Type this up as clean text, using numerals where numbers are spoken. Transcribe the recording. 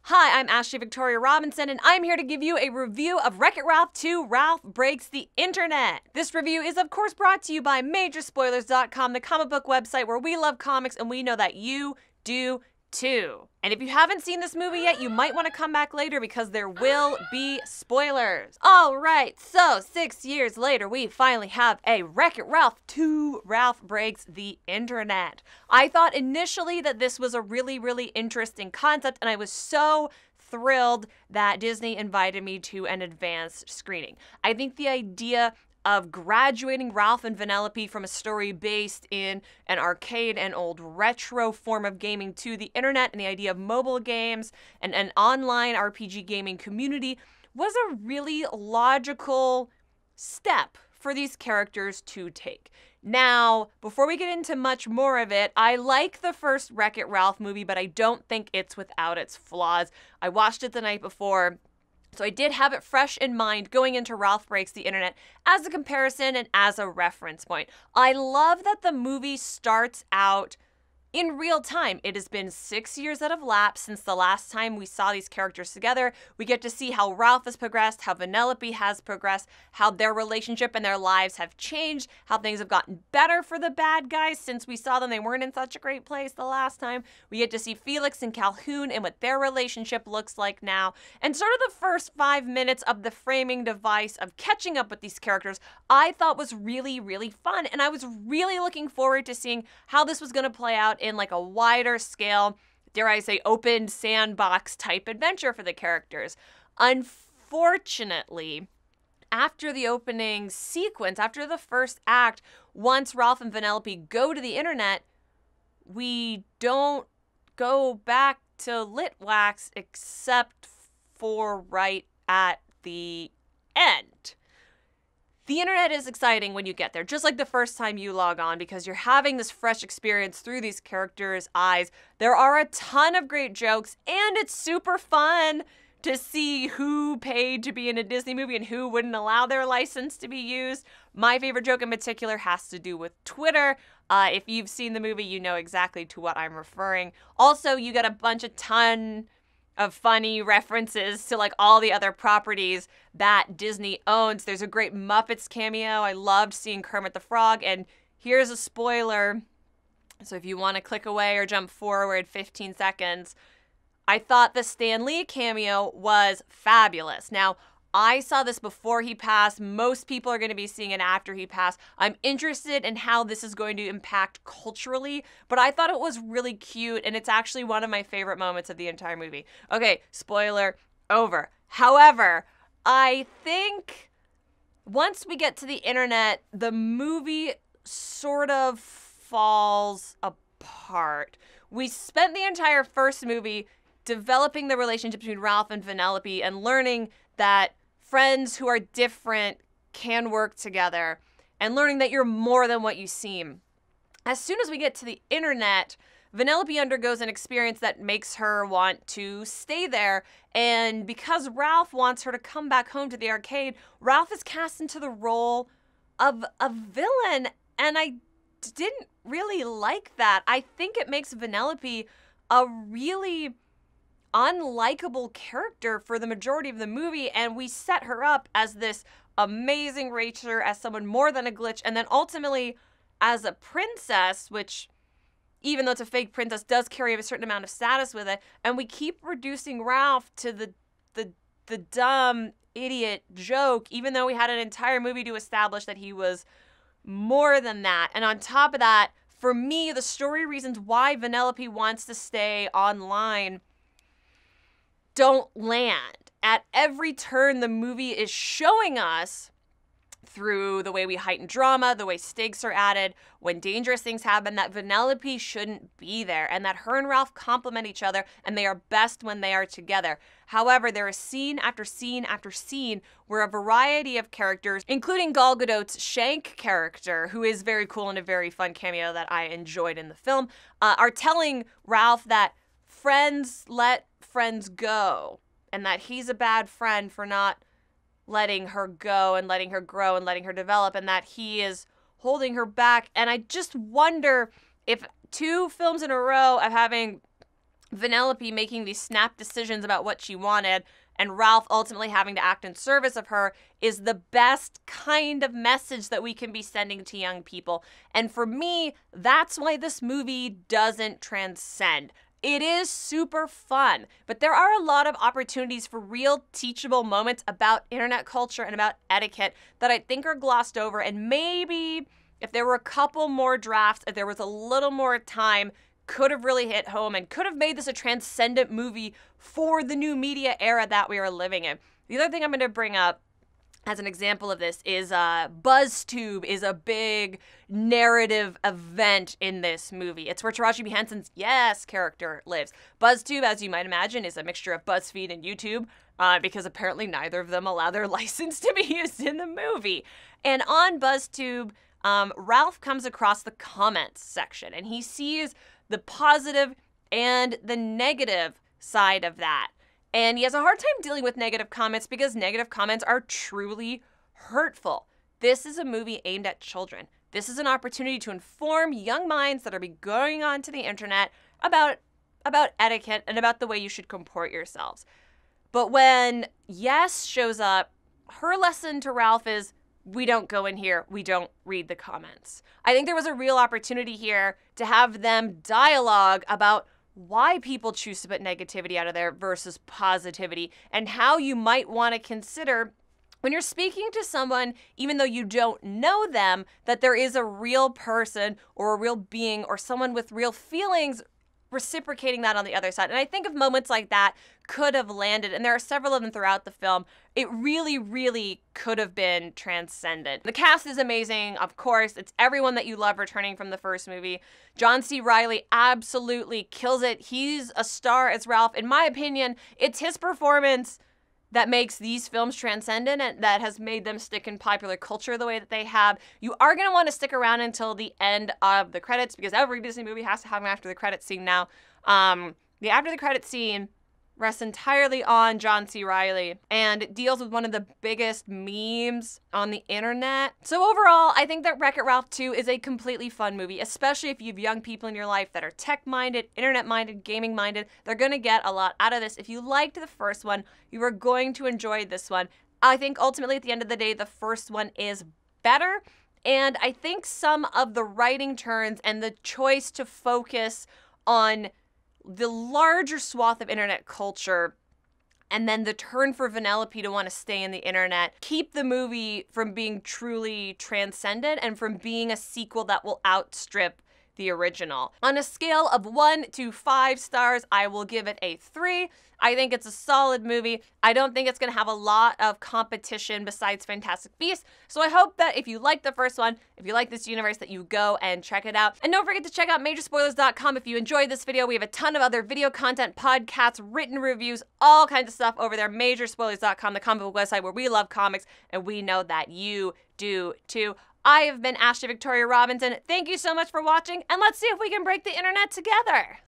Hi, I'm Ashley Victoria Robinson, and I'm here to give you a review of Wreck-It Ralph 2: Ralph Breaks the Internet. This review is, of course, brought to you by Majorspoilers.com, the comic book website where we love comics and we know that you do too. And if you haven't seen this movie yet, you might want to come back later because there will be spoilers. All right, so 6 years later, we finally have a Wreck-It Ralph 2: Ralph Breaks the Internet. I thought initially that this was a really interesting concept, and I was so thrilled that Disney invited me to an advanced screening. I think the idea of graduating Ralph and Vanellope from a story based in an arcade and old retro form of gaming to the internet and the idea of mobile games and an online RPG gaming community was a really logical step for these characters to take. Now, before we get into much more of it, I like the first Wreck-It Ralph movie, but I don't think it's without its flaws. I watched it the night before, so I did have it fresh in mind going into Ralph Breaks the Internet as a comparison and as a reference point. I love that the movie starts out in real time. It has been 6 years that have lapsed since the last time we saw these characters together. We get to see how Ralph has progressed, how Vanellope has progressed, how their relationship and their lives have changed, how things have gotten better for the bad guys since we saw them. They weren't in such a great place the last time. We get to see Felix and Calhoun and what their relationship looks like now. And sort of the first 5 minutes of the framing device of catching up with these characters, I thought was really fun. And I was really looking forward to seeing how this was going to play out in like a wider scale, dare I say, open sandbox type adventure for the characters. Unfortunately, after the opening sequence, after the first act, once Ralph and Vanellope go to the internet, we don't go back to Lit Wax except for right at the end. The internet is exciting when you get there, just like the first time you log on, because you're having this fresh experience through these characters' eyes. There are a ton of great jokes, and it's super fun to see who paid to be in a Disney movie and who wouldn't allow their license to be used. My favorite joke in particular has to do with Twitter. If you've seen the movie, you know exactly to what I'm referring. Also, you get a ton of funny references to like all the other properties that Disney owns. There's a great Muppets cameo. I loved seeing Kermit the Frog, and here's a spoiler. So if you want to click away or jump forward 15 seconds, I thought the Stan Lee cameo was fabulous. Now, I saw this before he passed. Most people are going to be seeing it after he passed. I'm interested in how this is going to impact culturally, but I thought it was really cute, and it's actually one of my favorite moments of the entire movie. Okay, spoiler over. However, I think once we get to the internet, the movie sort of falls apart. We spent the entire first movie developing the relationship between Ralph and Vanellope and learning that friends who are different can work together, and learning that you're more than what you seem. As soon as we get to the internet, Vanellope undergoes an experience that makes her want to stay there, and because Ralph wants her to come back home to the arcade, Ralph is cast into the role of a villain, and I didn't really like that. I think it makes Vanellope a really unlikable character for the majority of the movie, and we set her up as this amazing racer, as someone more than a glitch, and then ultimately as a princess, which, even though it's a fake princess, does carry a certain amount of status with it, and we keep reducing Ralph to the dumb idiot joke, even though we had an entire movie to establish that he was more than that. And on top of that, for me, the story reasons why Vanellope wants to stay online don't land. At every turn, the movie is showing us, through the way we heighten drama, the way stakes are added, when dangerous things happen, that Vanellope shouldn't be there, and that her and Ralph complement each other, and they are best when they are together. However, there is scene after scene after scene where a variety of characters, including Gal Gadot's Shank character, who is very cool and a very fun cameo that I enjoyed in the film, are telling Ralph that friends let friends go, and that he's a bad friend for not letting her go and letting her grow and letting her develop, and that he is holding her back. And I just wonder if 2 films in a row of having Vanellope making these snap decisions about what she wanted and Ralph ultimately having to act in service of her is the best kind of message that we can be sending to young people. And for me, that's why this movie doesn't transcend. It is super fun, but there are a lot of opportunities for real teachable moments about internet culture and about etiquette that I think are glossed over. And maybe if there were a couple more drafts, if there was a little more time, could have really hit home and could have made this a transcendent movie for the new media era that we are living in. The other thing I'm going to bring up as an example of this is BuzzzTube is a big narrative event in this movie. It's where Taraji P. Henson's Yes character lives. BuzzzTube, as you might imagine, is a mixture of BuzzFeed and YouTube because apparently neither of them allow their license to be used in the movie. And on BuzzTube, Ralph comes across the comments section and he sees the positive and the negative side of that. And he has a hard time dealing with negative comments because negative comments are truly hurtful. This is a movie aimed at children. This is an opportunity to inform young minds that are going onto the internet about etiquette and about the way you should comport yourselves. But when Yes shows up, her lesson to Ralph is, we don't go in here, we don't read the comments. I think there was a real opportunity here to have them dialogue about why people choose to put negativity out of there versus positivity and how you might want to consider when you're speaking to someone, even though you don't know them, that there is a real person or a real being or someone with real feelings reciprocating that on the other side. And I think if moments like that could have landed, and there are several of them throughout the film, it really, really could have been transcendent. The cast is amazing, of course. It's everyone that you love returning from the first movie. John C. Reilly absolutely kills it. He's a star as Ralph. In my opinion, it's his performance that makes these films transcendent and that has made them stick in popular culture the way that they have. You are going to want to stick around until the end of the credits because every Disney movie has to have an after the credits scene now. The after the credits scene rests entirely on John C. Reilly and it deals with one of the biggest memes on the internet. So overall, I think that Wreck-It Ralph 2 is a completely fun movie, especially if you have young people in your life that are tech-minded, internet-minded, gaming-minded. They're going to get a lot out of this. If you liked the first one, you are going to enjoy this one. I think ultimately at the end of the day, the first one is better. And I think some of the writing turns and the choice to focus on the larger swath of internet culture and then the turn for Vanellope to want to stay in the internet keep the movie from being truly transcendent and from being a sequel that will outstrip the original. On a scale of 1 to 5 stars, I will give it a 3. I think it's a solid movie. I don't think it's going to have a lot of competition besides Fantastic Beasts. So I hope that if you like the first one, if you like this universe, that you go and check it out. And don't forget to check out majorspoilers.com if you enjoyed this video. We have a ton of other video content, podcasts, written reviews, all kinds of stuff over there. Majorspoilers.com, the comic book website where we love comics, and we know that you do too. I have been Ashley Victoria Robinson. Thank you so much for watching, and let's see if we can break the internet together.